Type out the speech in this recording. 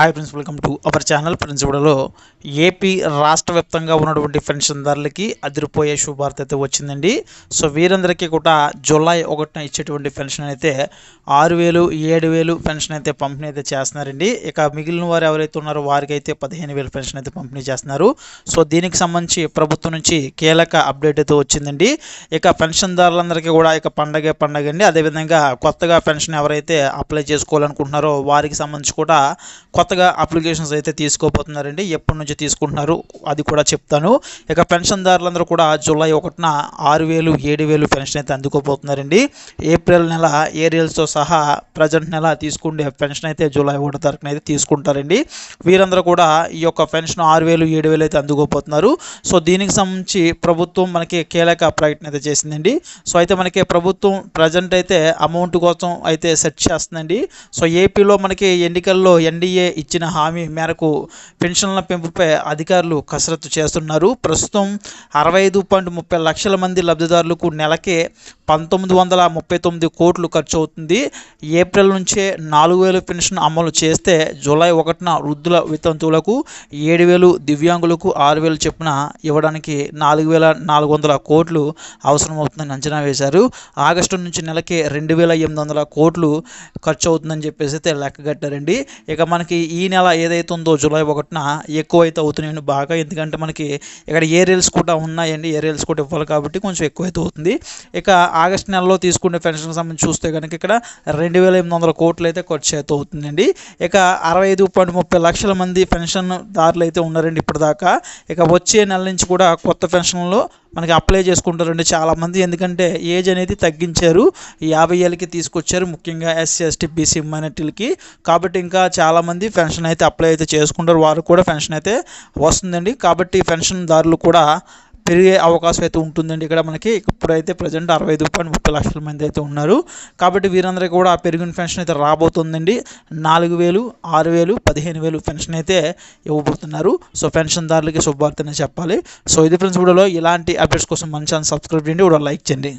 Hi friends, welcome to our channel. Friends, ఇప్పుడులో AP రాష్ట్ర వ్యాప్తంగా ఉన్నటువంటి పెన్షన్దారులకి అదిరిపోయే శుభార్త అయితే వచ్చిందండి. సో వీరందరికీ కూడా జూలై 1న ఇచ్చేటువంటి పెన్షన్ అయితే 6,000, 7,000 పెన్షన్ అయితే పంపిణీ అయితే చేస్తున్నారండి. ఇక మిగిలిన వారు ఎవరైతే ఉన్నారో వారికి అయితే 15,000 పెన్షన్ అయితే పంపిణీ చేస్తున్నారు. సో దీనికి సంబంధించి ప్రభుత్వం నుంచి కీలక అప్డేట్ అయితే వచ్చిందండి. ఇక పెన్షన్దారులందరికీ కూడా ఇక పండగే అండి. అదేవిధంగా కొత్తగా పెన్షన్ ఎవరైతే అప్లై చేసుకోవాలనుకుంటున్నారో వారికి సంబంధించి కూడా కొత్తగా అప్లికేషన్స్ అయితే తీసుకోబోతున్నారండి. ఎప్పటి నుంచి తీసుకుంటున్నారు అది కూడా చెప్తాను. ఇక పెన్షన్దారులందరూ కూడా జూలై 1న 6,000, 7,000 పెన్షన్ అయితే అందుకోబోతున్నారండి. ఏప్రిల్ నెల ఏరియల్స్తో సహా ప్రజెంట్ నెల తీసుకుంటే పెన్షన్ అయితే జూలై 1 తారీఖున అయితే తీసుకుంటారండి. వీరందరూ కూడా ఈ యొక్క పెన్షన్ 6,000, 7,000 అయితే అందుకోబోతున్నారు. సో దీనికి సంబంధించి ప్రభుత్వం మనకి కీలక ప్రకటన అయితే చేసిందండి. సో అయితే మనకి ప్రభుత్వం ప్రజెంట్ అయితే అమౌంట్ కోసం అయితే సెట్ చేస్తుందండి. సో ఏపీలో మనకి ఎన్నికల్లో ఎన్డీఏ ఇచ్చిన హామీ మేరకు పెన్షన్ల పెంపుపై అధికారులు కసరత్తు చేస్తున్నారు. ప్రస్తుతం 65.30 లక్షల మంది లబ్ధిదారులకు నెలకే 1,939 కోట్లు ఖర్చు అవుతుంది. ఏప్రిల్ నుంచే 4,000 పెన్షన్ అమలు చేస్తే జూలై 1న వృద్ధుల వితంతువులకు 7,000, దివ్యాంగులకు 6,000 చొప్పున ఇవ్వడానికి 4,400 కోట్లు అవసరమవుతుందని అంచనా వేశారు. ఆగస్టు నుంచి నెలకి 2,800 కోట్లు ఖర్చు అవుతుందని చెప్పేసి అయితే లెక్క కట్టారండి. ఇక మనకి ఈ నెల ఏదైతే ఉందో జూలై 1న ఎక్కువ అయితే అవుతున్నాయండి బాగా. ఎందుకంటే మనకి ఇక్కడ ఏరియల్స్ కూడా ఉన్నాయండి. ఏరియల్స్ కూడా ఇవ్వాలి కాబట్టి కొంచెం ఎక్కువ అయితే అవుతుంది. ఇక ఆగస్టు నెలలో తీసుకునే పెన్షన్కి సంబంధించి చూస్తే కనుక ఇక్కడ 2,800 కోట్లు అయితే ఖర్చు అయితే అవుతుందండి. ఇక 65.30 లక్షల మంది పెన్షన్దారులు అయితే ఉన్నారండి ఇప్పటిదాకా. ఇక వచ్చే నెల నుంచి కూడా కొత్త పెన్షన్లో మనకి అప్లై చేసుకుంటారండి చాలామంది. ఎందుకంటే ఏజ్ అనేది తగ్గించారు, 50 ఏళ్ళకి తీసుకొచ్చారు, ముఖ్యంగా ఎస్సీ, ఎస్టీ, బీసీ మైనారిటీలకి. కాబట్టి ఇంకా చాలామంది పెన్షన్ అయితే అప్లై అయితే చేసుకుంటారు. వారు కూడా పెన్షన్ అయితే వస్తుందండి. కాబట్టి పెన్షన్దారులు కూడా పెరిగే అవకాశం అయితే ఉంటుందండి. ఇక్కడ మనకి ఇప్పుడైతే ప్రజెంట్ 65.30 లక్షల మంది అయితే ఉన్నారు. కాబట్టి వీరందరికీ కూడా పెరిగిన పెన్షన్ అయితే రాబోతుందండి. 4,000, 6,000, 15,000 పెన్షన్ అయితే ఇవ్వబోతున్నారు. సో పెన్షన్దారులకి శుభవార్తనే చెప్పాలి. సో ఇది ఫ్రెండ్స్, వీడియోలో ఇలాంటి అప్డేట్స్ కోసం మన ఛానల్ సబ్స్క్రైబ్ చేయండి, వీడియో లైక్ చేయండి.